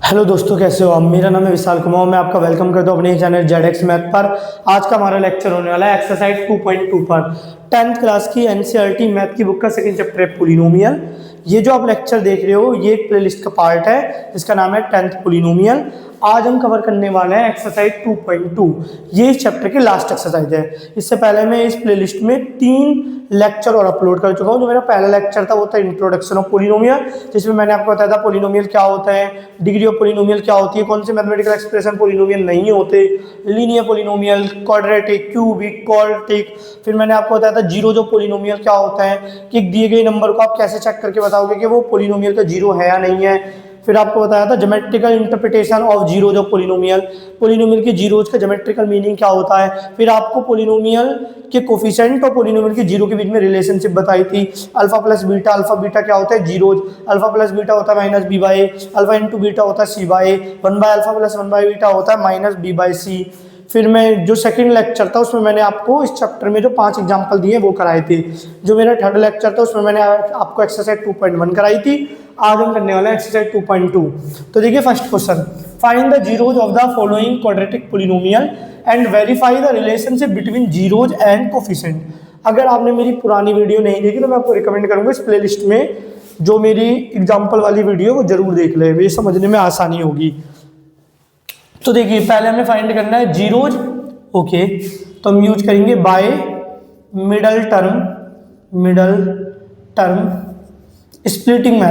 Hello दोस्तों, कैसे हो आप। मेरा नाम है विशाल कुमार। मैं आपका वेलकम करता हूँ अपने चैनल जेड मैथ पर। आज का हमारा लेक्चर होने वाला है एक्सरसाइज 2.2 पर। 10th क्लास की एनसीईआरटी मैथ की बुक का सेकंड चैप्टर है पोलिनोमियल। ये जो आप लेक्चर देख रहे हो ये एक प्लेलिस्ट का पार्ट है जिसका नाम है 10th पोलिनोमियल। आज हम कवर करने वाले हैं एक्सरसाइज 2.2। ये इस चैप्टर की लास्ट एक्सरसाइज है। इससे पहले मैं इस प्लेलिस्ट में 3 लेक्चर और अपलोड कर चुका हूँ। जो मेरा पहला लेक्चर था वो था इंट्रोडक्शन ऑफ पोलिनोमियल, जिसमें मैंने आपको बताया था पोलिनोमियल क्या होता है, डिग्री ऑफ पोलिनोमियल क्या होती है, कौन से मैथमेटिकल एक्सप्रेशन पोलिनोमियल नहीं होते, linear polynomial, quadratic, cubic, quadratic. फिर मैंने आपको बताया था जीरो जो पोलिनोमियल क्या होता है, कि एक दिए गए नंबर को आप कैसे चेक करके बताओगे कि वो पोलिनोमियल का जीरो है या नहीं है। फिर आपको बताया था geometrical interpretation of zeros of polynomial, polynomial के जीरोज का ज्योमेट्रिकल मीनिंग क्या होता है। फिर आपको पोलिनोमियल के कोफिशिएंट और पोलिनोमियल के जीरो के बीच में रिलेशनशिप बताई थी। अल्फा प्लस बीटा क्या होता है, जीरोज। अल्फा प्लस बीटा होता है minus B by A, alpha into beta होता है C by A, 1 by alpha plus 1 by beta होता है माइनस बी बाई सी। फिर मैं जो सेकंड लेक्चर था उसमें मैंने आपको इस चैप्टर में जो 5 एग्जांपल दिए वो कराए थे। जो मेरा थर्ड लेक्चर था उसमें मैंने आपको एक्सरसाइज 2.1 कराई थी। आज हम करने वाले हैं एक्सरसाइज 2.2। तो देखिए first question, find the zeros of the following quadratic polynomial and verify the relationship between zeros and coefficient. अगर आपने मेरी पुरानी वीडियो नहीं देखी तो मैं आपको रिकमेंड करूंगा इस प्लेलिस्ट में जो मेरी एग्जाम्पल वाली वीडियो वो जरूर देख ले, ये समझने में आसानी होगी। तो देखिए पहले हमें फाइंड करना है जीरोज। ओके, तो हम यूज करेंगे by middle term splitting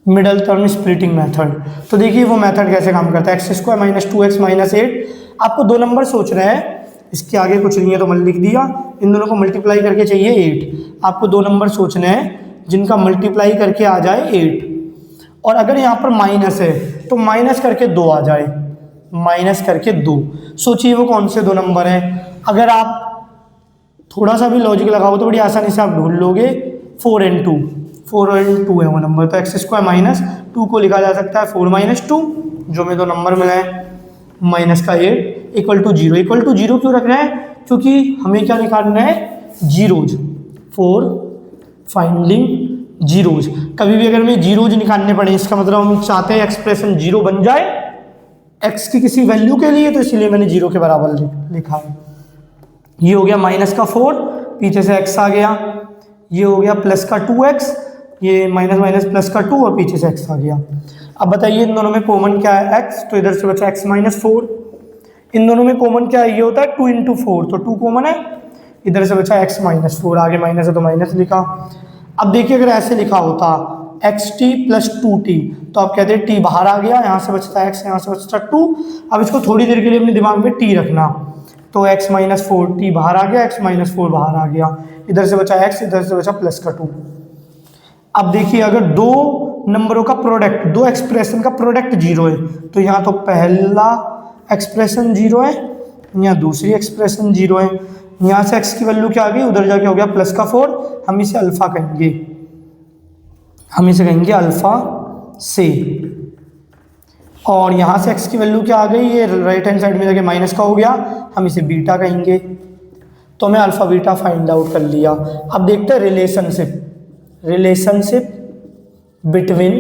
middle term splitting method. तो देखिए वो मेथड कैसे काम करता है। x² minus 2x minus 8। आपको 2 नंबर सोच रहे हैं, इसके आगे कुछ नहीं है तो मैंने लिख दिया। इन दोनों को मल्टीप्लाई करके चाहिए 8। आपको 2 नंबर सोचने हैं जिनका मल्टीप्लाई करके आ जाए 8। और अगर यहाँ पर माइनस है तो माइनस करके 2 आ जाए, माइनस करके 2। सोचिए वो कौन से 2 नंबर हैं। अगर आप थोड़ा सा भी लॉजिक लगाओ तो बड़ी आसानी से आप ढूंढ लोगे। 4 and 2 है वो नंबर। तो x² माइनस 2 को लिखा जा सकता है 4 माइनस 2, जो में 2 नंबर मिला है, माइनस का 8 इक्वल टू 0। इक्वल टू 0 क्यों रख रहे हैं, क्योंकि हमें क्या निकालना है, जीरोज। For finding zeros. कभी भी अगर हमें जीरोज निकालने पड़े इसका मतलब हम चाहते हैं एक्सप्रेशन जीरो बन जाए x की किसी वैल्यू के लिए, तो इसलिए मैंने 0 के बराबर लिखा है। ये हो गया माइनस का 4, पीछे से x आ गया। ये हो गया प्लस का 2x, ये माइनस माइनस प्लस का 2 और पीछे से x आ गया। अब बताइए इन दोनों में कॉमन क्या है, x। तो इधर से बचा x माइनस 4। इन दोनों में कॉमन क्या है, ये होता है 2 इंटू 4, तो 2 कॉमन है। इधर से बचा x माइनस 4, आगे माइनस है तो माइनस लिखा। अब देखिए अगर ऐसे लिखा होता xt प्लस 2t, तो आप कहते हैं t बाहर आ गया, यहाँ से बचता x, यहाँ से बचता 2। अब इसको थोड़ी देर के लिए अपने दिमाग में t रखना, तो x माइनस 4, t बाहर आ गया, x माइनस 4 बाहर आ गया, इधर से बचा x, इधर से बचा प्लस का 2। अब देखिए अगर 2 नंबरों का प्रोडक्ट, 2 एक्सप्रेशन का प्रोडक्ट 0 है, तो यहाँ तो पहला एक्सप्रेशन 0 है, यहाँ दूसरी एक्सप्रेशन 0 है। यहाँ से x की वैल्यू क्या आ गई, उधर जाके हो गया प्लस का 4। हम इसे अल्फा कहेंगे, अल्फा से। और यहाँ से x की वैल्यू क्या आ गई, ये राइट हैंड साइड में जाके माइनस का हो गया, हम इसे बीटा कहेंगे। तो हमें अल्फा बीटा फाइंड आउट कर लिया। अब देखते हैं relationship between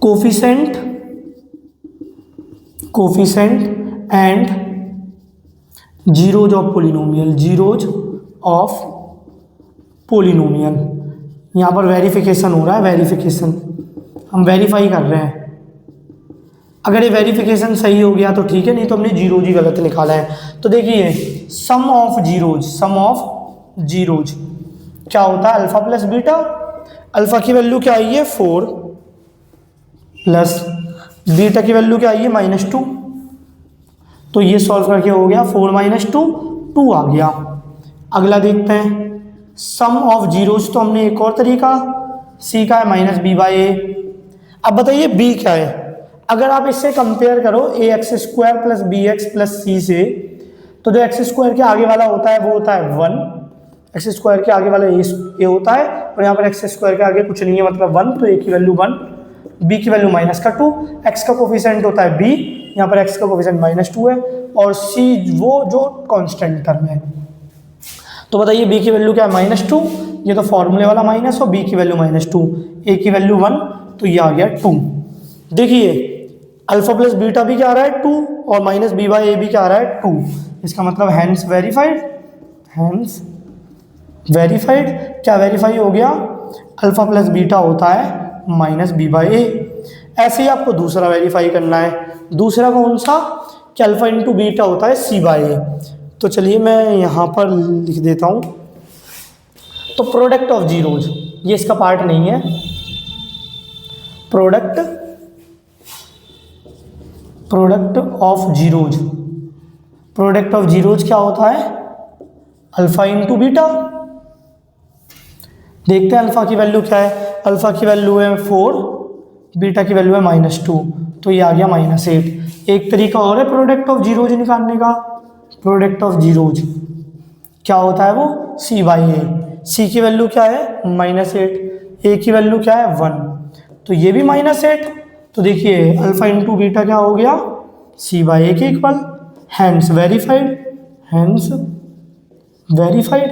coefficient and zeros of polynomial. यहाँ पर वेरिफिकेशन हो रहा है, हम वेरीफाई कर रहे हैं। अगर ये वेरिफिकेशन सही हो गया तो ठीक है, नहीं तो हमने जीरोज ही गलत निकाला है। तो देखिए सम ऑफ जीरोज क्या होता है, अल्फा प्लस बीटा। अल्फा की वैल्यू क्या आई है 4, प्लस बीटा की वैल्यू क्या आई है माइनस 2। तो ये सॉल्व करके हो गया 4 माइनस 2 आ गया। अगला देखते हैं सम ऑफ जीरोज। तो हमने एक और तरीका सीखा है, माइनस बी बाई ए। अब बताइए बी क्या है। अगर आप इससे कंपेयर करो ax² plus bx plus c से, तो जो x² के आगे वाला होता है वो होता है 1, x² के आगे वाला a होता है, और यहाँ पर x² के आगे कुछ नहीं है मतलब 1, तो a की वैल्यू 1, b की वैल्यू माइनस का 2, x का कोफिशिएंट होता है b, यहाँ पर x का कोफिशिएंट -2 है, और सी वो जो कांस्टेंट टर्म है। तो बताइए बी की वैल्यू क्या है -2, ये तो फॉर्मूले वाला माइनस, और बी की वैल्यू -2, ए की वैल्यू 1, तो ये आ गया 2। देखिए अल्फा प्लस बीटा भी क्या आ रहा है 2, और माइनस बी बाई ए भी क्या आ रहा है 2। इसका मतलब हैंस वेरीफाइड, हैंस वेरीफाइड। क्या वेरीफाई हो गया? अल्फा प्लस बीटा होता है माइनस बी बाई ए। ऐसे ही आपको दूसरा वेरीफाई करना है। दूसरा कौन सा? कि अल्फा इंटू बीटा होता है सी बाई ए। तो चलिए मैं यहाँ पर लिख देता हूँ। तो प्रोडक्ट ऑफ जीरोज, ये इसका पार्ट नहीं है। Product of zeros, product of zeros क्या होता है? Alpha into beta. देखते हैं अल्फा की वैल्यू क्या है। अल्फा की वैल्यू है 4, बीटा की वैल्यू है -2, तो ये आ गया -8। एक तरीका और है प्रोडक्ट ऑफ जीरोज निकालने का। प्रोडक्ट ऑफ जीरोज क्या होता है? वो सी बाई ए। सी की वैल्यू क्या है? -8, ए की वैल्यू क्या है? 1, तो ये भी -8। तो देखिए अल्फा इंटू बीटा क्या हो गया? सी बाई ए के equal, hence verified, hence verified.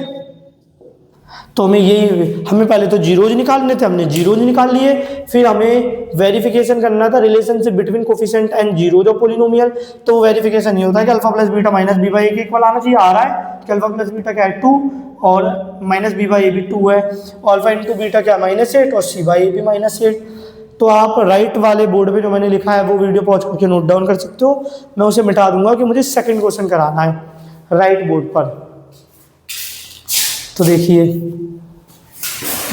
तो हमें पहले तो जीरोज निकालने थे, हमने जीरोज निकाल लिए। फिर हमें वेरिफिकेशन करना था relationship between coefficient and zeros of polynomial. तो वो वेरिफिकेशन ये होता है कि alpha plus beta minus B by A के इक्वल आना चाहिए। आ रहा है कि अल्फा प्लस बीटा क्या है 2, और माइनस बी बाई ए भी 2 है, और अल्फा इंटू बीटा क्या है -8, और सी बाई ए भी -8। तो आप राइट वाले बोर्ड पे जो मैंने लिखा है वो वीडियो पॉज करके नोट डाउन कर सकते हो। मैं उसे मिटा दूंगा कि मुझे सेकंड क्वेश्चन कराना है राइट बोर्ड पर। तो देखिए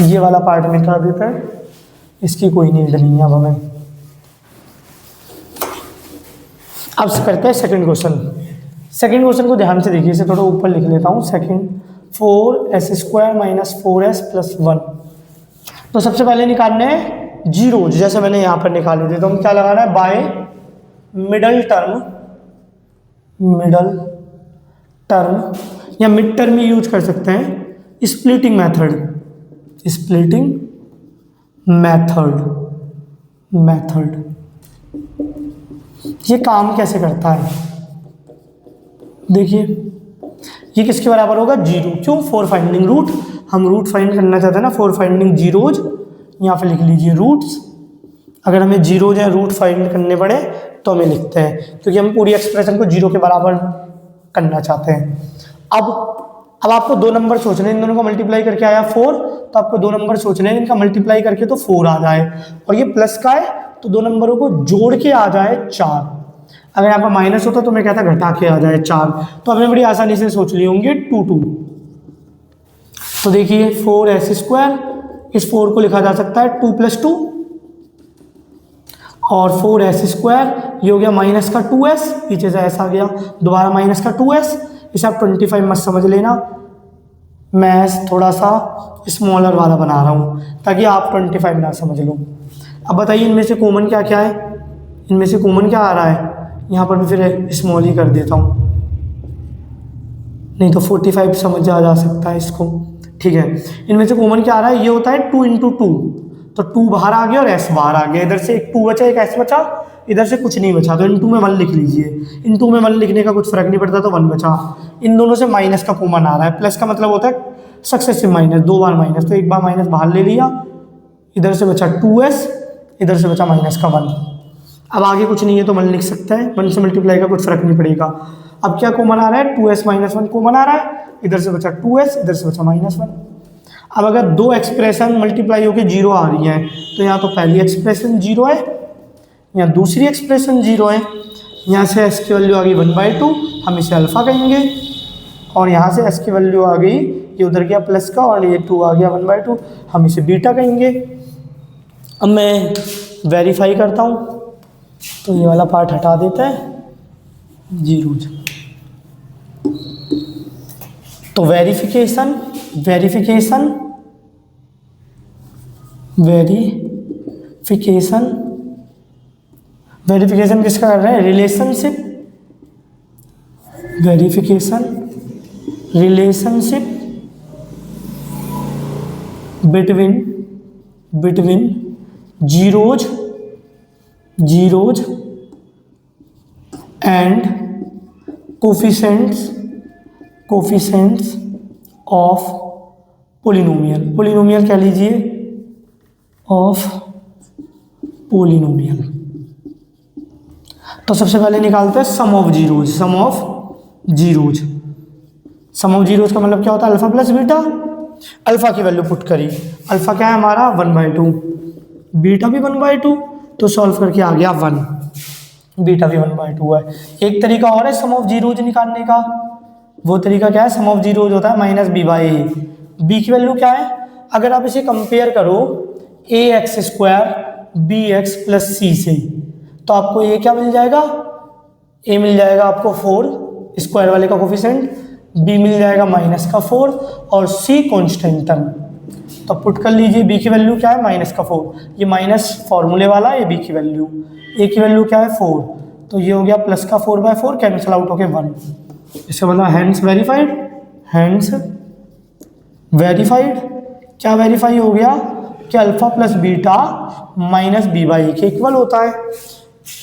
ये वाला पार्ट मिटा देता है, इसकी कोई नीड नहीं है अब हमें। अब करते हैं सेकंड क्वेश्चन। सेकंड क्वेश्चन को ध्यान से देखिए, इसे थोड़ा ऊपर लिख लेता हूँ। Second 4s² - 4s + 1। तो सबसे पहले निकालने हैं जीरो, जैसे मैंने यहाँ पर निकाले थे। तो हम क्या लगाना है? बाय मिडल टर्म या मिड टर्म ही यूज कर सकते हैं। स्प्लिटिंग मेथड ये काम कैसे करता है? देखिए ये किसके बराबर होगा? 0। क्यों? For finding root. हम रूट फाइंड करना चाहते हैं ना, फॉर फाइंडिंग जीरोज। यहाँ पे लिख लीजिए रूट्स। अगर हमें जीरोज या रूट फाइंड करने पड़े तो हमें लिखते हैं, क्योंकि हम पूरी एक्सप्रेशन को 0 के बराबर करना चाहते हैं। अब आपको दो नंबर सोचने हैं, इन दोनों को मल्टीप्लाई करके आया 4, तो आपको दो नंबर सोचने हैं, इनका मल्टीप्लाई करके तो 4 आ जाए, और ये प्लस का है तो दो नंबरों को जोड़ के आ जाए 4। अगर यहाँ पर माइनस होता तो मैं कहता घटा के आ जाए 4। तो हमने बड़ी आसानी से सोच लिए होंगे 2 2। तो देखिए 4s², इस 4 को लिखा जा सकता है 2 + 2, और 4s², ये हो गया माइनस का 2s, पीछे से ऐसा आ गया, दोबारा माइनस का 2s। इसे आप 25 मत समझ लेना, मैं थोड़ा सा स्मॉलर वाला बना रहा हूँ ताकि आप 25 ना समझ लो। अब बताइए इनमें से कॉमन क्या क्या है? इनमें से कॉमन क्या आ रहा है? यहाँ पर मैं फिर स्मॉल ही कर देता हूँ, नहीं तो 45 समझ आ जा सकता है इसको। ठीक है, इनमें से कॉमन क्या आ रहा है? ये होता है 2 × 2, तो 2 बाहर आ गया और s बाहर आ गया। इधर से एक 2 बचा, एक s बचा, इधर से कुछ नहीं बचा, तो इन 2 में 1 लिख लीजिए। इन 2 में 1 लिखने का कुछ फर्क नहीं पड़ता, तो 1 बचा। इन दोनों से माइनस का कॉमन आ रहा है। प्लस का मतलब होता है सक्सेसिव माइनस, 2 बार माइनस, तो एक बार माइनस बाहर ले लिया, इधर से बचा 2s, इधर से बचा माइनस का 1। अब आगे कुछ नहीं है तो 1 लिख सकते हैं, 1 से मल्टीप्लाई का कुछ फर्क नहीं पड़ेगा। अब क्या कॉमन आ रहा है? 2s - 1 कॉमन आ रहा है, इधर से बचा 2s, इधर से बचा -1। अब अगर दो एक्सप्रेशन मल्टीप्लाई होकर 0 आ रही हैं, तो यहाँ तो पहली एक्सप्रेशन 0 है, यहाँ दूसरी एक्सप्रेशन 0 है। यहाँ से s की वैल्यू आ गई 1/2, हम इसे अल्फा कहेंगे, और यहाँ से s की वैल्यू आ गई, ये उधर गया प्लस का, और ये 2 आ गया 1/2, हम इसे बीटा कहेंगे। अब मैं वेरीफाई करता हूँ, तो ये वाला पार्ट हटा देता है, जीरोज। तो वेरिफिकेशन किसका कर रहे हैं? Relationship between zeros and coefficients of polynomial कह लीजिए, ऑफ पोलिनोमियल। तो सबसे पहले निकालते हैं सम ऑफ जीरोज का मतलब क्या होता है, अल्फा प्लस बीटा। अल्फा की वैल्यू पुट करी, अल्फा क्या है हमारा 1/2, बीटा भी 1/2, तो सॉल्व करके आ गया 1, बीटा भी 1/2 है। एक तरीका और है सम ऑफ जीरोज निकालने का, वो तरीका क्या है, सम ऑफ जीरोज होता है minus B by A. B की वैल्यू क्या है, अगर आप इसे कंपेयर करो A X square B X plus C से, तो आपको ये क्या मिल जाएगा, ए मिल जाएगा आपको 4 स्क्वायर वाले का कोफिशिएंट, बी मिल जाएगा -4 और सी कॉन्स्टेंटम। तो पुट कर लीजिए, बी की वैल्यू क्या है -4, ये माइनस फॉर्मूले वाला है, बी की वैल्यू, ए की वैल्यू क्या है 4, तो ये हो गया प्लस का 4/4 कैंसिल आउट होके 1। इसका मतलब हैंस वेरीफाइड, क्या वेरीफाई हो गया कि alpha plus beta minus B by के इक्वल होता है।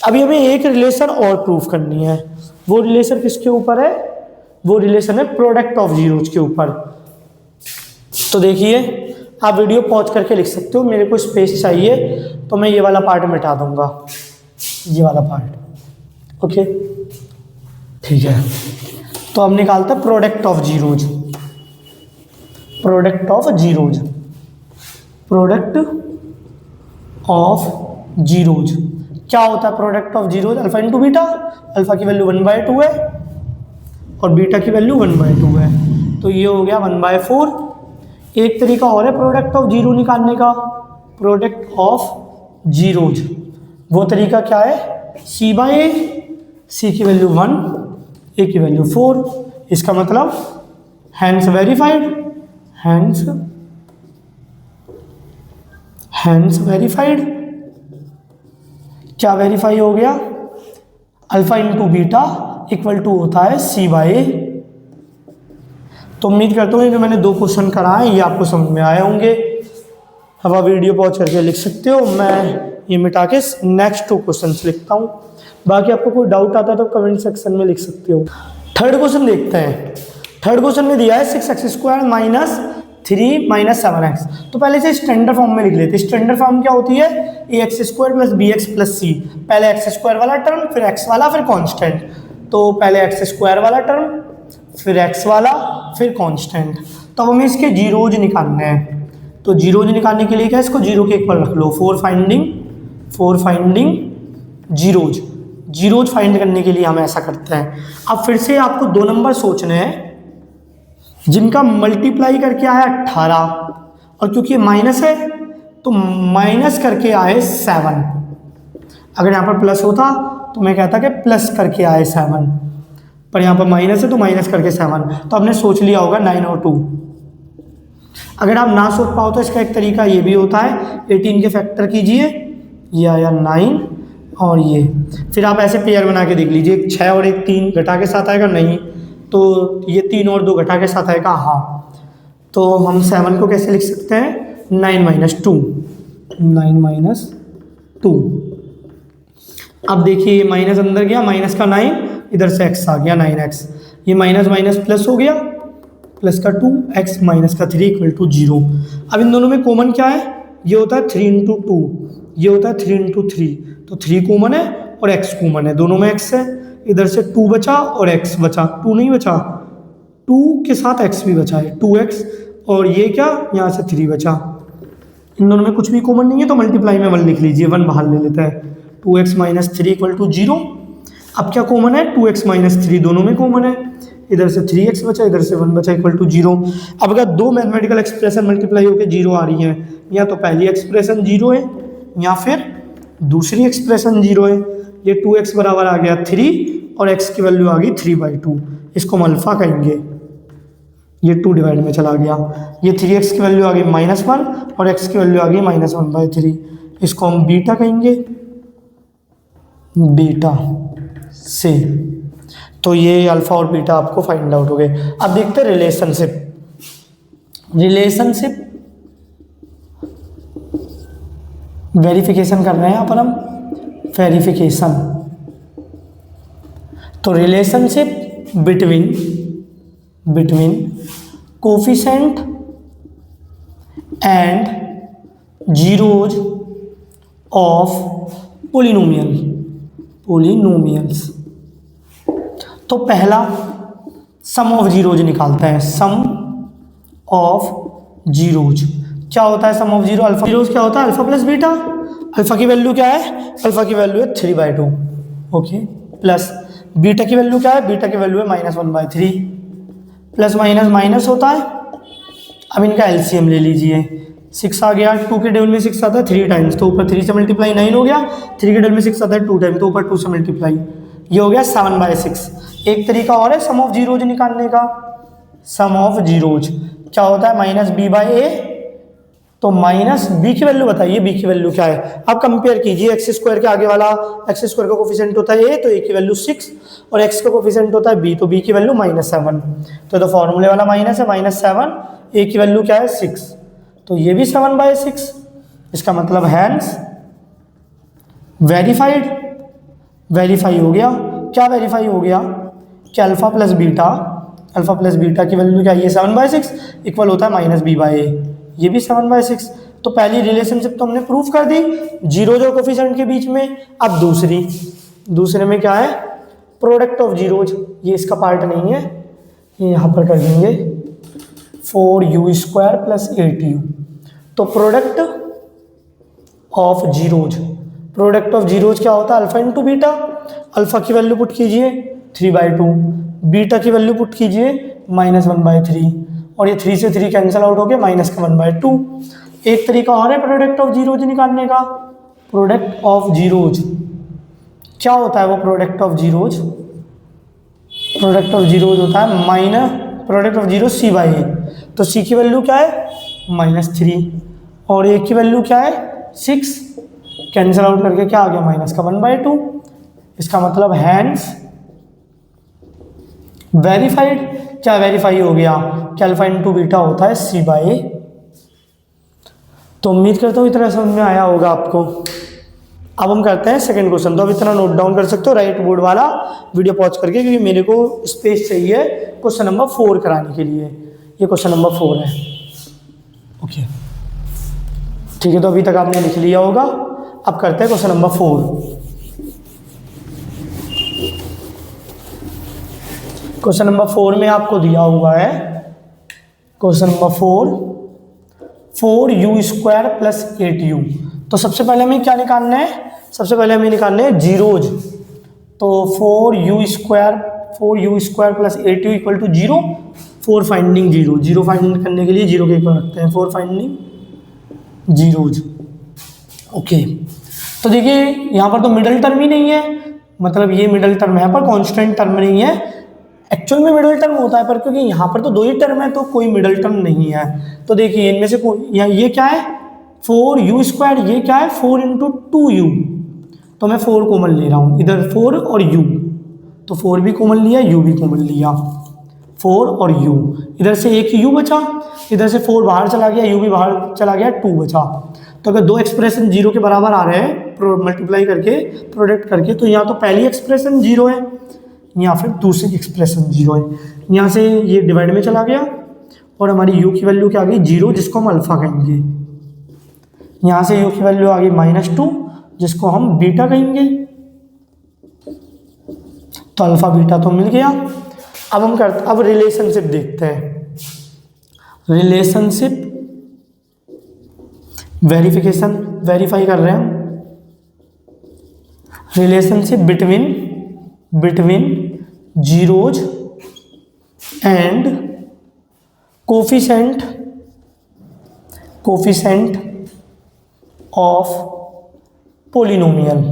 अभी हमें एक रिलेशन और प्रूफ करनी है, वो रिलेशन किसके ऊपर है, वो रिलेशन है प्रोडक्ट ऑफ जीरोज के ऊपर। तो देखिए, आप वीडियो पॉज करके लिख सकते हो, मेरे को स्पेस चाहिए तो मैं ये वाला पार्ट मिटा दूंगा, ये वाला पार्ट, ओके ठीक है। तो अब निकालते हैं product of zeros, product of zeros क्या होता है, product of zeros alpha into beta, alpha की वैल्यू 1/2 है और बीटा की वैल्यू 1/2 है, तो ये हो गया 1/4। एक तरीका और है प्रोडक्ट ऑफ जीरो निकालने का, प्रोडक्ट ऑफ जीरोज, वो तरीका क्या है, सी बाई ए, सी की वैल्यू 1, ए की वैल्यू 4, इसका मतलब हैंस वेरीफाइड, क्या वेरीफाई हो गया, alpha into beta equal to होता है सी बाई ए। तो उम्मीद करता हूँ जो मैंने 2 क्वेश्चन कराए ये आपको समझ में आए होंगे। अब आप वीडियो पॉज करके लिख सकते हो, मैं ये मिटा के नेक्स्ट 2 क्वेश्चन लिखता हूँ। बाकी आपको कोई डाउट आता है तो कमेंट सेक्शन में लिख सकते हो। थर्ड क्वेश्चन देखते हैं। थर्ड क्वेश्चन में दिया है 6x² माइनस 3 माइनस 7x। तो पहले से स्टैंडर्ड फॉर्म में लिख लेते हैं। स्टैंडर्ड फॉर्म क्या होती है, ax² plus bx plus c, पहले x² वाला टर्म फिर x वाला फिर कांस्टेंट। तो पहले x² वाला टर्म फिर x वाला फिर कांस्टेंट। तो अब हमें इसके जीरोज निकालने हैं। तो जीरोज निकालने के लिए क्या, इसको जीरो के इक्वल रख लो, फोर फाइंडिंग जीरोज फाइंड करने के लिए हम ऐसा करते हैं। अब फिर से आपको 2 नंबर सोचने हैं जिनका मल्टीप्लाई करके आया 18 और क्योंकि माइनस है तो माइनस करके आए 7। अगर यहाँ पर प्लस होता तो मैं कहता कि प्लस करके आए 7, पर यहाँ पर माइनस है तो माइनस करके 7। तो आपने सोच लिया होगा 9 और 2। अगर आप ना सोच पाओ तो इसका एक तरीका ये भी होता है, 18 के फैक्टर कीजिए, ये आया 9 और ये, फिर आप ऐसे पेयर बना के देख लीजिए, 6 और 1 3 घटा के साथ आएगा, नहीं तो ये 3 और 2 घटा के साथ आएगा, हाँ। तो हम 7 को कैसे लिख सकते हैं, 9 - 2। अब देखिए ये माइनस अंदर गया, माइनस का 9, इधर से x आ गया 9x, ये माइनस माइनस प्लस हो गया, प्लस का 2 x माइनस का 3 इक्वल टू 0। अब इन दोनों में कॉमन क्या है, ये होता है 3 × 2, ये होता है 3 × 3, तो 3 कॉमन है और x कॉमन है, दोनों में x है। इधर से 2 बचा और x बचा, 2 नहीं बचा, 2 के साथ x भी बचा है 2x, और ये क्या, यहाँ से 3 बचा। इन दोनों में कुछ भी कॉमन नहीं है तो मल्टीप्लाई में 1 लिख लीजिए, 1 बाहर ले लेता है, 2x - 3 इक्वल टू 0। अब क्या कॉमन है, 2x - 3 दोनों में कॉमन है, इधर से 3x बचा, इधर से 1 बचा इक्वल टू 0। अब अगर 2 मैथमेटिकल एक्सप्रेशन मल्टीप्लाई होकर 0 आ रही हैं, या तो पहली एक्सप्रेशन 0 है या फिर दूसरी एक्सप्रेशन 0 है। ये 2x बराबर आ गया 3 और x की वैल्यू आ गई 3/2, इसको हम अल्फा कहेंगे। ये 2 डिवाइड में चला गया, ये 3x की वैल्यू आ गई -1 और x की वैल्यू आ गई -1/3, इसको हम बीटा कहेंगे, बीटा से। तो ये अल्फा और बीटा आपको फाइंड आउट हो गए। अब देखते हैं रिलेशनशिप वेरिफिकेशन कर रहे हैं यहाँ पर हम, वेरिफिकेशन। तो relationship between coefficient and zeros of polynomials। तो पहला सम ऑफ जीरोज निकालते हैं। सम ऑफ जीरोज क्या होता है? सम ऑफ जीरो अल्फा जीरोज क्या होता है? Alpha plus beta. अल्फा की वैल्यू क्या है? अल्फा की वैल्यू है 3/2। ओके, प्लस बीटा की वैल्यू क्या है? बीटा की वैल्यू है -1/3। प्लस माइनस माइनस होता है। अब इनका एलसीएम ले लीजिए। 6 आ गया, 2 के टेबल में 6 आता है 3 टाइम्स, तो ऊपर 3 से मल्टीप्लाई 9 हो गया। 3 के टेबल में 6 आता है 2 टाइम्स, तो ऊपर 2 से मल्टीप्लाई, ये हो गया 7/6। एक तरीका और है सम ऑफ जीरोज निकालने का। सम ऑफ जीरोज क्या होता है? -b/a। तो माइनस बी की वैल्यू बताइए, बी की वैल्यू क्या है? आप कंपेयर कीजिए। एक्स स्क्वायर के आगे वाला एक्स स्क्वायर का कोफिशिएंट होता है a, तो a की वैल्यू 6, और x का कोफिशिएंट होता है b, तो b की वैल्यू -7। तो फॉर्मूले वाला माइनस है, -7, a की वैल्यू क्या है? 6, तो ये भी 7/6। इसका मतलब हैंस वेरीफाइड। वेरीफाई हो गया। क्या वेरीफाई हो गया? कि अल्फा प्लस बीटा की वैल्यू क्या है? ये 7/6 इक्वल होता है -b/a, ये भी 7/6। तो पहली रिलेशनशिप तो हमने प्रूफ कर दी जीरो जो कोफिशिएंट के बीच में। अब दूसरे में क्या है? Product of zeros. ये इसका पार्ट नहीं है, ये यहाँ पर कर देंगे 4u² + 8u। तो प्रोडक्ट ऑफ जीरोज क्या होता है? Alpha into beta. अल्फा की वैल्यू पुट कीजिए 3/2, बीटा की वैल्यू पुट कीजिए -1/3, और ये 3 से 3 कैंसिल आउट हो गया, -1/2। एक तरीका और है प्रोडक्ट ऑफ जीरोज निकालने का। प्रोडक्ट ऑफ जीरोज क्या होता है? वो प्रोडक्ट ऑफ जीरोज होता है प्रोडक्ट ऑफ जीरो c/a। तो c की वैल्यू क्या है? -3, और a की वैल्यू क्या है? 6, कैंसिल आउट करके क्या आ गया? -1/2। इसका मतलब हैंस वेरीफाइड। क्या वेरीफाई हो गया? कि अल्फा इंटू बीटा होता है c/a। तो उम्मीद करता हूँ इतना समझ में आया होगा आपको। अब हम करते हैं सेकंड क्वेश्चन। तो अब इतना नोट डाउन कर सकते हो राइट बोर्ड वाला, वीडियो पॉज करके, क्योंकि मेरे को स्पेस चाहिए क्वेश्चन नंबर 4 कराने के लिए। ये क्वेश्चन नंबर 4 है। ओके, ठीक है, तो अभी तक आपने लिख लिया होगा। अब करते हैं क्वेश्चन नंबर 4। क्वेश्चन नंबर 4 में आपको दिया हुआ है, क्वेश्चन नंबर 4u² + 8u। तो सबसे पहले हमें क्या निकालना है? सबसे पहले हमें निकालना है जीरोज। तो 4u² + 8u = 0। 4 finding zero find करने के लिए जीरो के इक्वल रखते हैं। 4 फाइंडिंग जीरोज। ओके, तो देखिए यहाँ पर तो मिडल टर्म ही नहीं है, मतलब ये मिडल टर्म है पर कांस्टेंट टर्म नहीं है। एक्चुअल में मिडल टर्म होता है, पर क्योंकि यहाँ पर तो 2 ही टर्म है तो कोई मिडल टर्म नहीं है। तो देखिए इनमें से ये क्या है? 4u², ये क्या है? 4 × 2u। तो मैं 4 कॉमन ले रहा हूँ, इधर 4 और u, तो 4 भी कॉमन लिया, u भी कॉमन लिया, 4 और u। इधर से एक u बचा, इधर से 4 बाहर चला गया, u भी बाहर चला गया, 2 बचा। तो अगर 2 एक्सप्रेशन 0 के बराबर आ रहे हैं मल्टीप्लाई करके, प्रोडक्ट करके, तो यहाँ तो पहली एक्सप्रेशन 0 है, यहाँ फिर दूसरी एक्सप्रेशन 0 है। यहाँ से ये डिवाइड में चला गया, और हमारी u की वैल्यू क्या आ गई? 0, जिसको हम अल्फा कहेंगे। यहाँ से u की वैल्यू आ गई -2, जिसको हम बीटा कहेंगे। तो अल्फा बीटा तो मिल गया। अब रिलेशनशिप देखते हैं। रिलेशनशिप वेरीफाई कर रहे हैं हम। Relationship between zeros and coefficient of polynomials.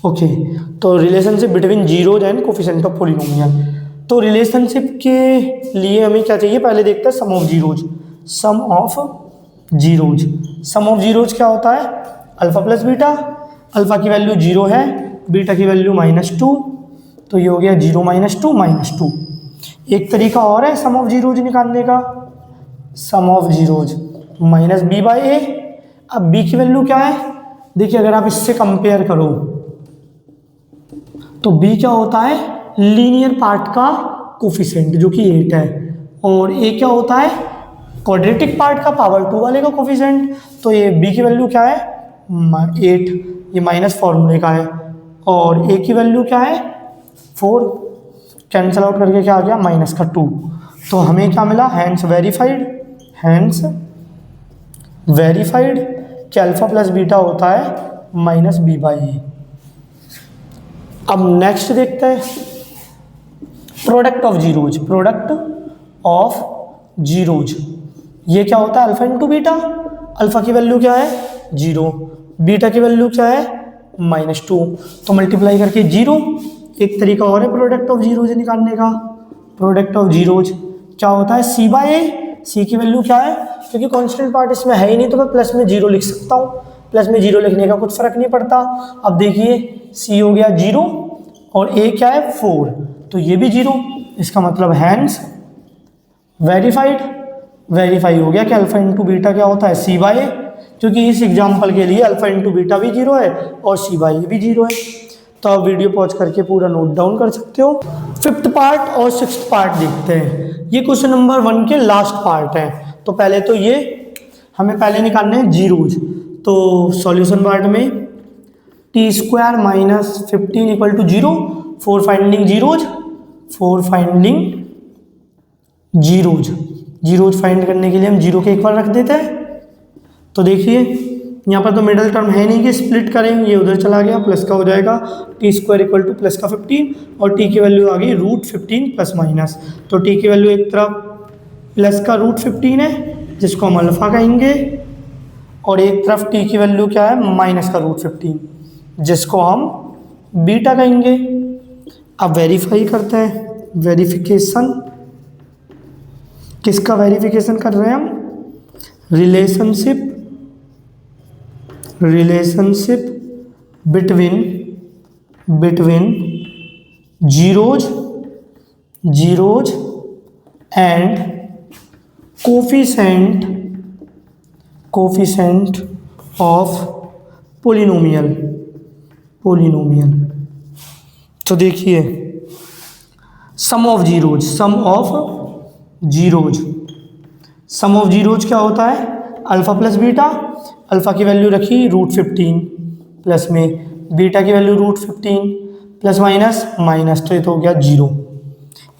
Okay, तो relationship between zeros and coefficient of polynomial. तो रिलेशनशिप के लिए हमें क्या चाहिए? पहले देखते हैं सम ऑफ जीरोज क्या होता है? Alpha plus beta. अल्फा की वैल्यू 0 है, बीटा की वैल्यू -2, तो ये हो गया 0 -2 -2। एक तरीका और है सम ऑफ जीरोज निकालने का। सम ऑफ जीरोज -b/a। अब b की वैल्यू क्या है? देखिए अगर आप इससे कंपेयर करो तो b क्या होता है, लीनियर पार्ट का कोफिशिएंट जो कि 8 है, और a क्या होता है, क्वाड्रेटिक पार्ट का पावर 2 वाले का कोफिशिएंट। तो ये b की वैल्यू क्या है, 8, ये माइनस फॉर्मूले का है, और a की वैल्यू क्या है, 4, कैंसिल आउट करके क्या आ गया, माइनस का 2। तो हमें क्या मिला, हैंस वेरीफाइड कि अल्फा प्लस बीटा होता है माइनस बी बाई ए। अब नेक्स्ट देखते हैं प्रोडक्ट ऑफ जीरोज। ये क्या होता है, अल्फा इंटू बीटा। अल्फा की वैल्यू क्या है, 0, बीटा की वैल्यू क्या है, -2, तो मल्टीप्लाई करके 0। एक तरीका और है प्रोडक्ट ऑफ जीरोज निकालने का। प्रोडक्ट ऑफ जीरोज क्या होता है, सी बाई ए। सी की वैल्यू क्या है, क्योंकि कांस्टेंट पार्ट इसमें है ही नहीं तो मैं प्लस में 0 लिख सकता हूँ, प्लस में 0 लिखने का कुछ फर्क नहीं पड़ता। अब देखिए सी हो गया 0 और ए क्या है 4, तो ये भी 0, इसका मतलब हैंस वेरीफाई हो गया कि अल्फा इंटू बीटा क्या होता है, सी बाई ए, क्योंकि इस एग्जाम्पल के लिए अल्फा इंटू बीटा भी 0 है और सी बाई ए भी 0 है। तो आप वीडियो पॉज करके पूरा नोट डाउन कर सकते हो। 5th पार्ट और 6th पार्ट देखते हैं। ये क्वेश्चन नंबर 1 के लास्ट पार्ट है। तो पहले तो ये हमें पहले निकालने हैं जीरोज। तो सॉल्यूशन पार्ट में t² - 15 = 0, for finding zeros find करने के लिए हम 0 के एक बार रख देते हैं। तो देखिए यहाँ पर तो मिडल टर्म है नहीं कि स्प्लिट करें, ये उधर चला गया, प्लस का हो जाएगा t² = प्लस का 15, और t की वैल्यू आ गई √15 प्लस माइनस। तो t की वैल्यू एक तरफ प्लस का √15 है जिसको हम अल्फा कहेंगे, और एक तरफ t की वैल्यू क्या है, माइनस का √15 जिसको हम बीटा कहेंगे। अब वेरीफाई करते हैं, वेरिफिकेशन किसका वेरिफिकेशन कर रहे हैं हम, relationship between zeros and coefficient of polynomial. तो देखिए सम ऑफ जीरोज क्या होता है, अल्फा प्लस बीटा। अल्फा की वैल्यू रखी √15 प्लस में, बीटा की वैल्यू √15 प्लस माइनस, तो ये तो हो गया 0।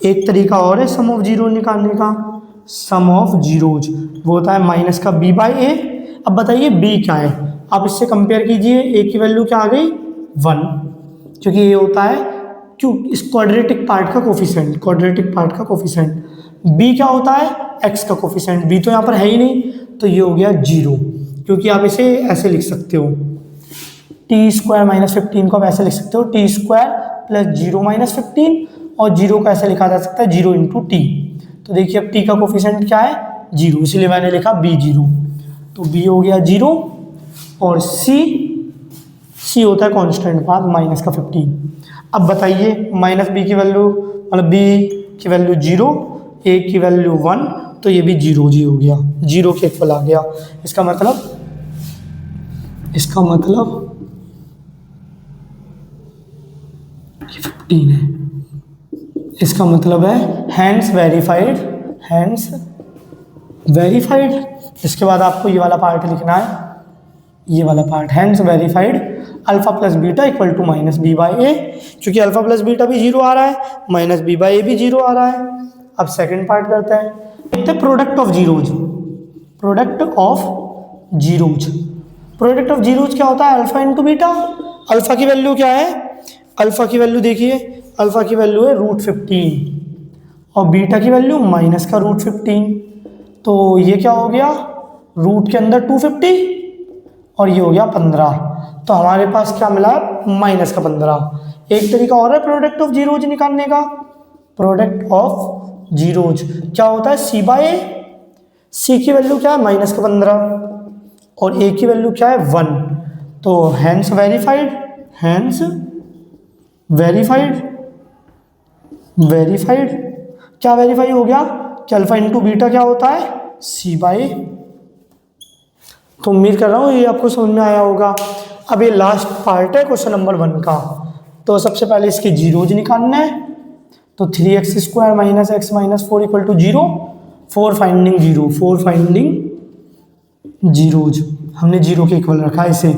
एक तरीका और है सम ऑफ जीरो निकालने का। सम ऑफ जीरोज वो होता है माइनस का b बाई ए। अब बताइए b क्या है, आप इससे कंपेयर कीजिए। a की वैल्यू क्या आ गई, 1, क्योंकि ये होता है इस क्वाड्रेटिक पार्ट का कोफिशिएंट। b क्या होता है, x का कोफिशिएंट। b तो यहाँ पर है ही नहीं, तो ये हो गया 0, क्योंकि आप इसे ऐसे लिख सकते हो, t² - 15 को आप ऐसे लिख सकते हो, t² + 0 - 15, और 0 को ऐसे लिखा जा सकता है 0 × t। तो देखिए अब t का कोफिशिएंट क्या है, 0, इसलिए मैंने लिखा b0। तो b हो गया 0, और c होता है कांस्टेंट पार्ट माइनस का 15। अब बताइए माइनस b की वैल्यू, मतलब b की वैल्यू 0, a की वैल्यू 1, तो ये भी 0 जी हो गया, 0 के इक्वल आ गया। इसका मतलब ये 15 है। इसका मतलब है हैंस वेरीफाइड। इसके बाद आपको ये वाला पार्ट लिखना है, ये वाला part, hence verified alpha plus beta = minus b by A, क्योंकि अल्फा प्लस बीटा भी 0 आ रहा है, माइनस b बाई ए भी 0 आ रहा है। अब सेकंड पार्ट करते हैं, देखते हैं प्रोडक्ट ऑफ जीरोज क्या होता है, अल्फा इंटू बीटा। अल्फा की वैल्यू क्या है, अल्फा की वैल्यू देखिए, अल्फा की वैल्यू है √15 और बीटा की वैल्यू माइनस का √15। तो ये क्या हो गया, रूट के अंदर 250 और ये हो गया 15। तो हमारे पास क्या मिला, माइनस का 15। एक तरीका और है प्रोडक्ट ऑफ जीरोज निकालने का। प्रोडक्ट ऑफ जीरोज क्या होता है, सी बाई ए। सी की वैल्यू क्या है, माइनस का 15 और ए की वैल्यू क्या है, 1। तो हैंस वेरीफाइड क्या वेरीफाई हो गया कि अल्फा इंटू बीटा क्या होता है, सी बाई ए। तो उम्मीद कर रहा हूँ ये आपको समझ में आया होगा। अब ये लास्ट पार्ट है क्वेश्चन नंबर 1 का। तो सबसे पहले इसके जीरोज निकालना है, तो 3x² - x - 4 = 0, 4 finding zero, 4 finding zeros, हमने जीरो के इक्वल रखा है इसे।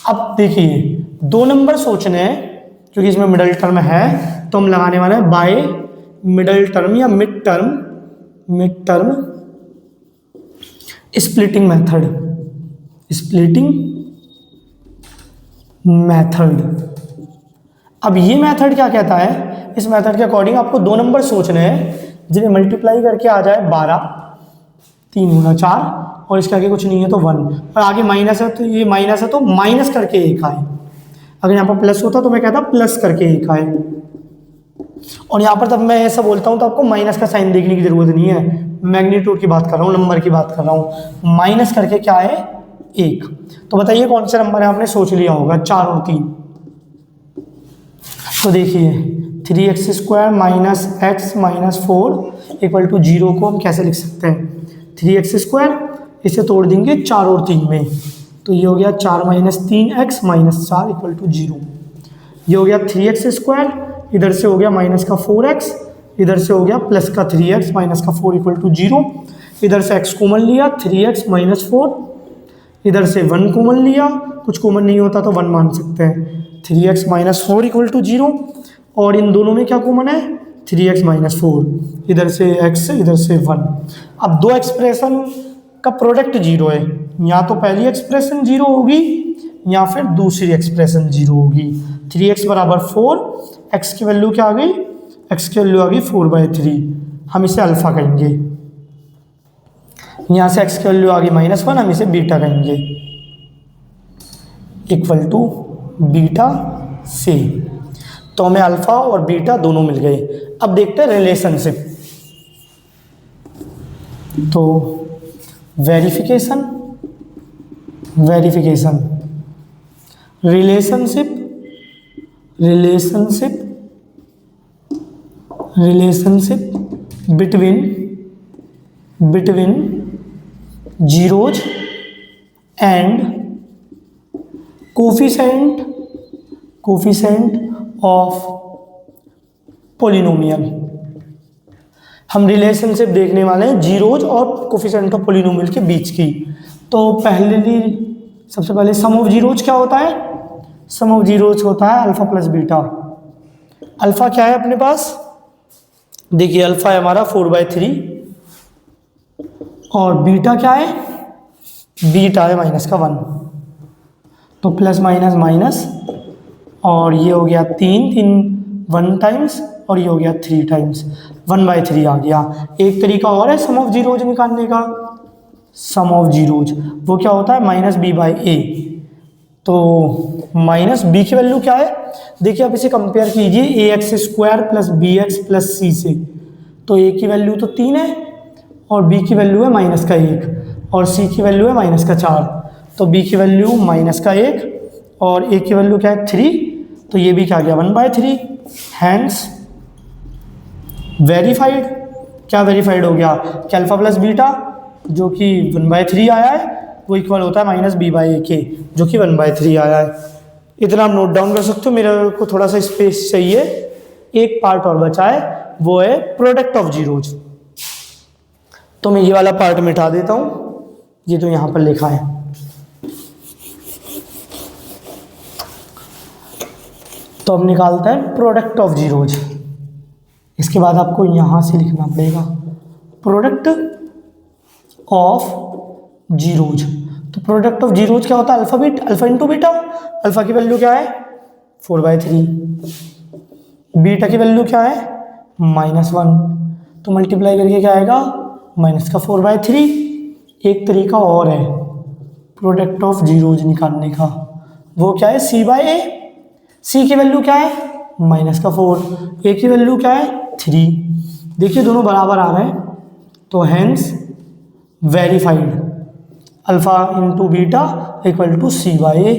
अब देखिए 2 नंबर सोचने हैं, क्योंकि इसमें मिडल टर्म है तो हम लगाने वाले हैं बाय मिडल टर्म या मिड टर्म स्प्लिटिंग मेथड। अब ये मेथड क्या कहता है, इस मेथड के अकॉर्डिंग आपको 2 नंबर सोचने हैं जिन्हें मल्टीप्लाई करके आ जाए 12, 3 गुना 4, और इसके आगे कुछ नहीं है तो 1, और आगे माइनस है तो ये माइनस है तो माइनस करके 1 आए। अगर यहाँ पर प्लस होता तो मैं कहता प्लस करके 1 आए, और यहाँ पर तब मैं ऐसा बोलता हूँ तो आपको माइनस का साइन देखने की जरूरत नहीं है, मैग्नीट्यूड की बात कर रहा हूँ, नंबर की बात कर रहा हूँ। माइनस करके क्या है 1। तो बताइए कौन सा नंबर है, आपने सोच लिया होगा 4 और 3। तो देखिए 3x² - x - 4 = 0 को हम कैसे लिख सकते हैं, 3x², इसे तोड़ देंगे 4 और 3 में, तो ये हो गया 4 - 3x - 4 = 0। ये हो गया 3x², इधर से हो गया माइनस का 4x, इधर से हो गया प्लस का 3x - का 4 = 0। इधर से x कॉमन लिया, 3x - 4, इधर से 1 कॉमन लिया, कुछ कॉमन नहीं होता तो 1 मान सकते हैं, 3x - 4 = 0। और इन दोनों में क्या कॉमन है, 3x - 4, इधर से x, इधर से 1। अब 2 एक्सप्रेशन का प्रोडक्ट 0 है, या तो पहली एक्सप्रेशन 0 होगी या फिर दूसरी एक्सप्रेशन 0 होगी। 3x = 4, x की वैल्यू क्या आ गई, x की वैल्यू आ गई 4/3, हम इसे अल्फा कहेंगे। यहाँ से x की वैल्यू आ गई -1, हम इसे बीटा कहेंगे, = बीटा से। तो हमें अल्फा और बीटा दोनों मिल गए। अब देखते हैं रिलेशनशिप। तो verification, relationship between zeros and coefficient of polynomial. हम रिलेशनशिप देखने वाले हैं जीरोज और कोफिशिएंट ऑफ पोलिनोमियल के बीच की। तो सबसे पहले सम ऑफ जीरोज क्या होता है, सम ऑफ जीरोज होता है अल्फा प्लस बीटा। अल्फा क्या है अपने पास, देखिए अल्फा है हमारा 4/3, और बीटा क्या है, बीटा है -1, तो प्लस माइनस माइनस, और ये हो गया 1 टाइम्स, और ये हो गया 3 टाइम्स, 1/3 आ गया। एक तरीका और है सम ऑफ जीरोज निकालने का, सम ऑफ जीरोज वो क्या होता है -b/a। तो -b की वैल्यू क्या है, देखिए आप इसे कंपेयर कीजिए ax² + bx + c से। तो a की वैल्यू तो 3 है, और b की वैल्यू है -1, और c की वैल्यू है -4। तो b की वैल्यू -1 और a की वैल्यू क्या है 3, तो ये भी क्या गया 1/3। हैंस वेरीफाइड, क्या वेरीफाइड हो गया कि अल्फा प्लस बीटा जो कि 1/3 आया है वो इक्वल होता है -b/a के, जो कि 1/3 आया है। इतना आप नोट डाउन कर सकते हो। मेरे को थोड़ा सा स्पेस चाहिए, एक पार्ट और बचा है, वो है प्रोडक्ट ऑफ जीरोज। तो मैं ये वाला पार्ट मिटा देता हूँ, ये तो यहाँ पर लिखा है। तो अब निकालते हैं प्रोडक्ट ऑफ जीरोज। इसके बाद आपको यहाँ से लिखना पड़ेगा प्रोडक्ट ऑफ जीरोज। तो प्रोडक्ट ऑफ जीरोज क्या होता है, अल्फा इंटू बीटा। अल्फा की वैल्यू क्या है 4/3, बीटा की वैल्यू क्या है -1, तो मल्टीप्लाई करके क्या आएगा -4/3। एक तरीका और है प्रोडक्ट ऑफ जीरोज निकालने का, वो क्या है c/a। c की वैल्यू क्या है -4, a की वैल्यू क्या है 3। देखिए दोनों बराबर आ रहे हैं, तो hence verified alpha into beta = c/a।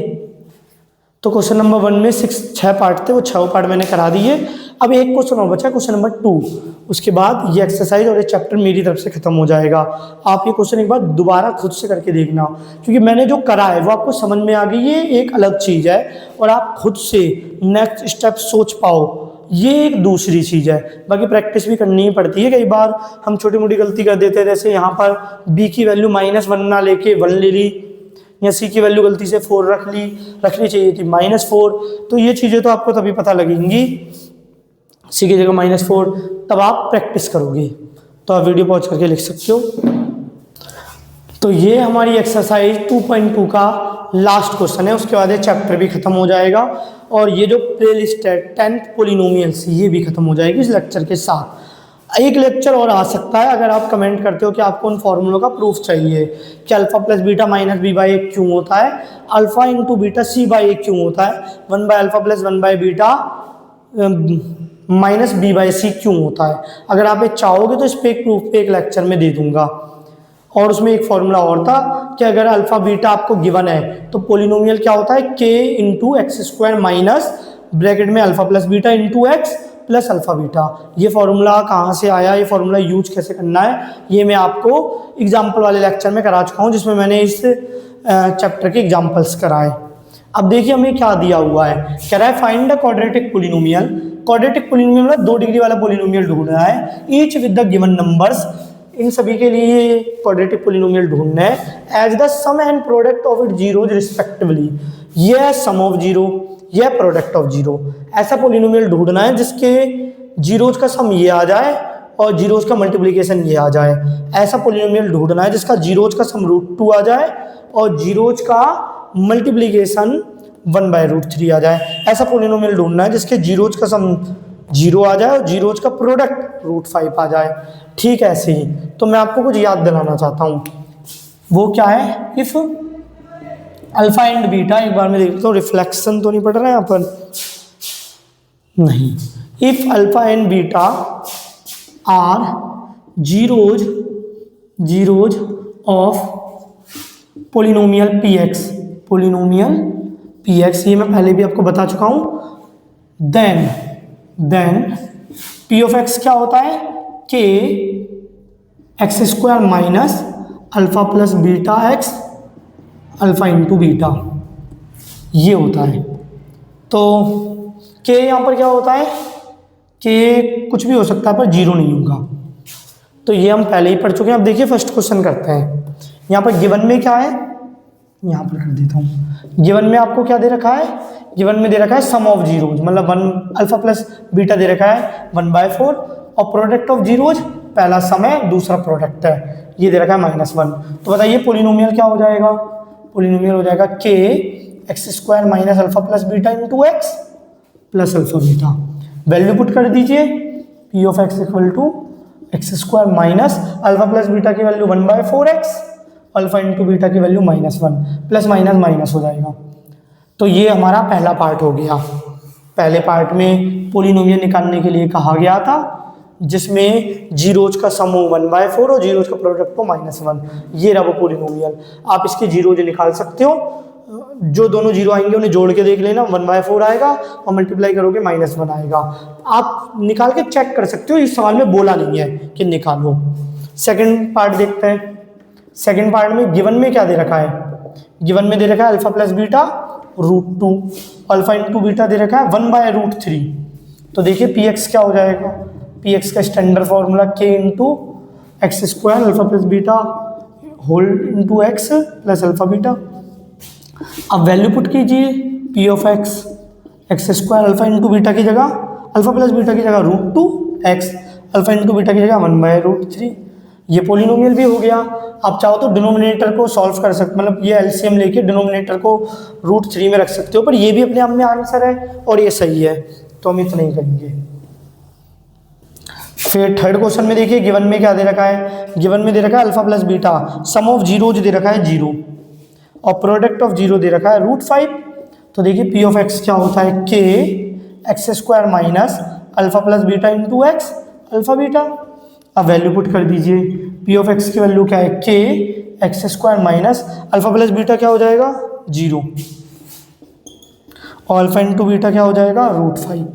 तो क्वेश्चन नंबर 1 में 6 पार्ट थे, वो 6 पार्ट मैंने करा दिए। अब एक क्वेश्चन और बचा, क्वेश्चन नंबर 2। उसके बाद ये एक्सरसाइज और ये चैप्टर मेरी तरफ से खत्म हो जाएगा। आप ये क्वेश्चन एक बार दोबारा खुद से करके देखना, क्योंकि मैंने जो करा है वो आपको समझ में आ गई, ये एक अलग चीज़ है, और आप खुद से नेक्स्ट स्टेप सोच पाओ, ये एक दूसरी चीज़ है। बाकी प्रैक्टिस भी करनी ही पड़ती है। कई बार हम छोटी मोटी गलती कर देते हैं, जैसे यहाँ पर b की वैल्यू -1 ना लेके 1 ले ली, या c की वैल्यू गलती से 4 रखनी चाहिए थी -4। तो ये चीज़ें तो आपको तभी पता लगेंगी, c की जगह -4, तब आप प्रैक्टिस करोगे। तो आप वीडियो पॉज करके लिख सकते हो। तो ये हमारी एक्सरसाइज 2.2 का लास्ट क्वेश्चन है, उसके बाद ये चैप्टर भी खत्म हो जाएगा, और ये जो प्लेलिस्ट है 10th पॉलिनोमियल्स, ये भी खत्म हो जाएगी इस लेक्चर के साथ। एक लेक्चर और आ सकता है अगर आप कमेंट करते हो कि आपको उन फॉर्मूलों का प्रूफ चाहिए कि alpha plus beta minus B by 1 क्यों होता है, alpha into beta C by 1 क्यों होता है, 1 by alpha plus 1 by beta minus B by C क्यों होता है। अगर आप ये चाहोगे तो इस पे एक प्रूफ पे एक लेक्चर में दे दूंगा। और उसमें एक फॉर्मूला और था कि अगर अल्फा बीटा आपको गिवन है तो पोलिनोमियल क्या होता है, k into x square minus bracket में alpha plus beta into x plus alpha beta. ये फॉर्मूला कहाँ से आया, ये फॉर्मूला यूज कैसे करना है, ये मैं आपको एग्जाम्पल वाले लेक्चर में करा चुका हूँ, जिसमें मैंने इस चैप्टर के एग्जाम्पल्स कराए। अब देखिए हमें क्या दिया हुआ है, कह रहा है find the quadratic polynomial. Quadratic polynomial मतलब 2 डिग्री वाला पोलिनोमियल ढूंढना है, each with the given numbers. इन सभी के लिए क्वाड्रेटिक पोलिनोमियल ढूंढना है as the sum and product of it zeros respectively. यह सम ऑफ जीरो, यह प्रोडक्ट ऑफ जीरो। ऐसा पोलिनोमियल ढूंढना है जिसके जीरोज का सम ये आ जाए और जीरोज का मल्टीप्लिकेशन ये आ जाए। ऐसा पोलिनोमियल ढूंढना है जिसका जीरोज का सम √2 आ जाए और जीरोज का मल्टीप्लिकेशन 1/√3 आ जाए। ऐसा पोलिनोमियल ढूंढना है जिसके जीरोज का सम 0 आ जाए और जीरोज का प्रोडक्ट √5 आ जाए। ठीक है, ऐसे ही। तो मैं आपको कुछ याद दिलाना चाहता हूँ, वो क्या है, इफ अल्फा एंड बीटा, एक बार मैं देखता हूँ रिफ्लेक्शन तो नहीं पड़ रहा है यहाँ पर, नहीं। If alpha and beta are zeros of polynomial px, polynomial px, ये मैं पहले भी आपको बता चुका हूँ। देन p ऑफ x क्या होता है, k X square minus alpha plus beta x alpha into beta, ये होता है। तो k यहाँ पर क्या होता है, k कुछ भी हो सकता है पर 0 नहीं होगा। तो ये हम पहले ही पढ़ चुके हैं। अब देखिए फर्स्ट क्वेश्चन करते हैं। यहाँ पर गिवन में क्या है, यहाँ पर कर देता हूँ। गिवन में आपको क्या दे रखा है, गिवन में दे रखा है सम ऑफ जीरोज, मतलब 1 अल्फा प्लस बीटा दे रखा है 1/4, और प्रोडक्ट ऑफ जीरोज, पहला सम है दूसरा प्रोडक्ट है, ये दे रखा है -1। तो बताइए पोलिनोमियल क्या हो जाएगा, पोलिनोमियल हो जाएगा k X square minus alpha plus beta into x plus alpha beta. Value put कर दीजिए, p of x equal to X square minus alpha plus beta की value 1/4x, alpha into beta की value -1, plus minus minus हो जाएगा। तो ये हमारा पहला पार्ट हो गया। पहले पार्ट में पोलिनोमियल निकालने के लिए कहा गया था, जिसमें जीरोज का सम हो 1/4 और जीरोज का प्रोडक्ट को -1। ये रहा वो पोलिनोमियल। आप इसके जीरोज निकाल सकते हो, जो दोनों जीरो आएंगे उन्हें जोड़ के देख लेना, 1/4 आएगा और मल्टीप्लाई करोगे -1 आएगा। आप निकाल के चेक कर सकते हो, इस सवाल में बोला नहीं है कि निकालो। सेकंड पार्ट देखते हैं। सेकंड पार्ट में गिवन में क्या दे रखा है, गिवन में दे रखा है alpha plus beta √2, alpha into beta दे रखा है 1/√3। तो देखिए px क्या हो जाएगा, px का standard formula k into x square alpha plus beta whole into x plus alpha beta. अब वैल्यू पुट कीजिए, p of x x square alpha into beta की जगह, अल्फा प्लस बीटा की जगह √2x, अल्फा इंटू बीटा की जगह 1/√3। ये polynomial भी हो गया। आप चाहो तो डिनोमिनेटर को सॉल्व कर सकते, मतलब ये एलसीएम लेके डिनोमिनेटर को √3 में रख सकते हो, पर ये भी अपने आप में आंसर है और ये सही है, तो हम इतना ही करेंगे। फिर थर्ड क्वेश्चन में देखिए गिवन में क्या दे रखा है, गिवन में दे रखा है alpha plus beta, sum of zeros दे रखा है 0 और प्रोडक्ट ऑफ 0 दे रखा है √5। तो देखिए p ऑफ x क्या होता है, k X square minus alpha plus beta into x alpha beta. अब वैल्यू पुट कर दीजिए, p ऑफ x की वैल्यू क्या है, k X square minus alpha plus beta क्या हो जाएगा 0 और अल्फा इंटू बीटा क्या हो जाएगा √5।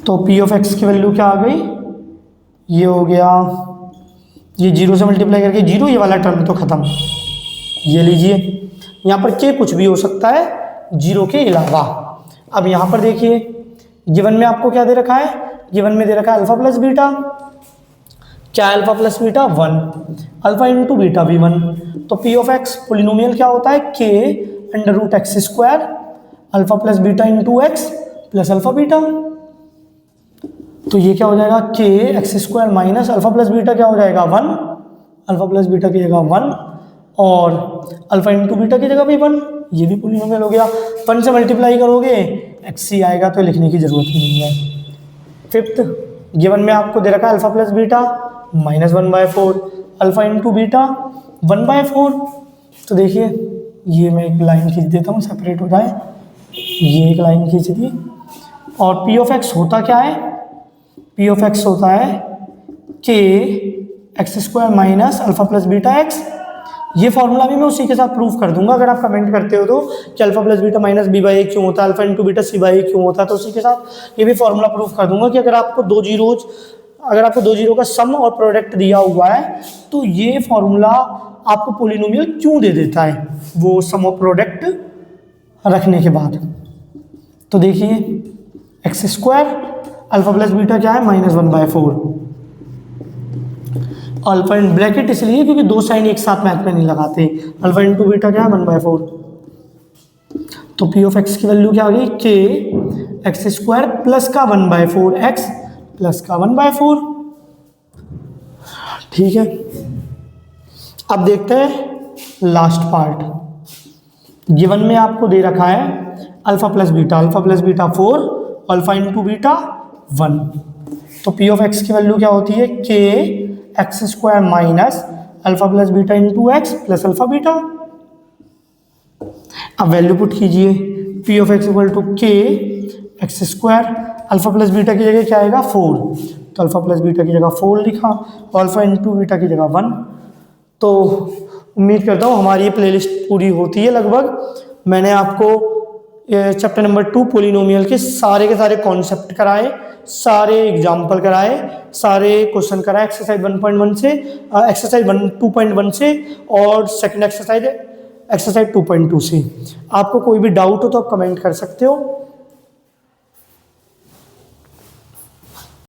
तो पी ऑफ एक्स की वैल्यू क्या आ गई, ये हो गया, ये 0 से मल्टीप्लाई करके 0, ये वाला टर्म तो ख़त्म। ये लीजिए, यहाँ पर के कुछ भी हो सकता है 0 के अलावा। अब यहाँ पर देखिए, गिवन में आपको क्या दे रखा है, गिवन में दे रखा है अल्फा प्लस बीटा। क्या है alpha plus beta? 1, alpha into beta भी 1। तो पी ऑफ एक्स पोलिनोमियल क्या होता है, K under root x square alpha plus beta into x plus alpha beta. तो ये क्या हो जाएगा, K x square minus alpha plus beta क्या हो जाएगा 1, अल्फा प्लस बीटा की जगह 1 और अल्फा इंटू बीटा की जगह भी 1। ये भी पोलिनोमियल हो गया। 1 से मल्टीप्लाई करोगे एक्स ही आएगा, तो लिखने की जरूरत ही नहीं है। फिफ्थ, गिवन में आपको दे रखा है alpha plus beta minus 1/4 alpha into beta 1/4। तो देखिए, ये मैं एक लाइन खींच देता हूँ, सेपरेट हो जाए। ये एक लाइन खींच दी। और पी ऑफ एक्स होता क्या है, पी ऑफ एक्स होता है K x square minus alpha plus beta x. ये फॉर्मूला भी मैं उसी के साथ प्रूफ कर दूंगा, अगर आप कमेंट करते हो तो कि alpha plus beta minus B by A क्यों होता है, alpha into beta C by A क्यों होता है, तो उसी के साथ ये भी फॉर्मूला प्रूफ कर दूंगा कि अगर आपको दो जीरो का सम और प्रोडक्ट दिया हुआ है तो ये फॉर्मूला आपको पोलिनोमियल क्यों दे देता है, वो सम और प्रोडक्ट रखने के बाद। तो देखिए, x square alpha plus beta क्या है -1/4, अल्फा इन ब्रैकेट इसलिए क्योंकि दो साइन एक साथ मैथ में नहीं लगाते। अल्फा इंटू बीटा क्या है 1/4। तो पी ऑफ एक्स की वैल्यू क्या आ गई, के एक्स स्क्वायर प्लस का 1/4 एक्स प्लस का 1/4। ठीक है, अब देखते हैं लास्ट पार्ट। गिवन में आपको दे रखा है alpha plus beta 4 alpha into beta 1। तो पी ऑफ एक्स की वैल्यू क्या होती है, K x square minus alpha plus beta into x plus alpha beta. अब वैल्यू पुट कीजिए, P of X equal to K x square alpha plus beta की जगह क्या आएगा 4, तो अल्फा प्लस बीटा की जगह 4 लिखा और अल्फा इंटू बीटा की जगह 1। तो उम्मीद करता हूँ हमारी ये प्लेलिस्ट पूरी होती है लगभग। मैंने आपको चैप्टर नंबर 2 पोलिनोमियल के सारे कॉन्सेप्ट कराए, सारे एग्जाम्पल कराए, सारे क्वेश्चन कराए एक्सरसाइज 1.1 से, एक्सरसाइज 2.1 से और सेकंड एक्सरसाइज 2.2 से। आपको कोई भी डाउट हो तो आप कमेंट कर सकते हो।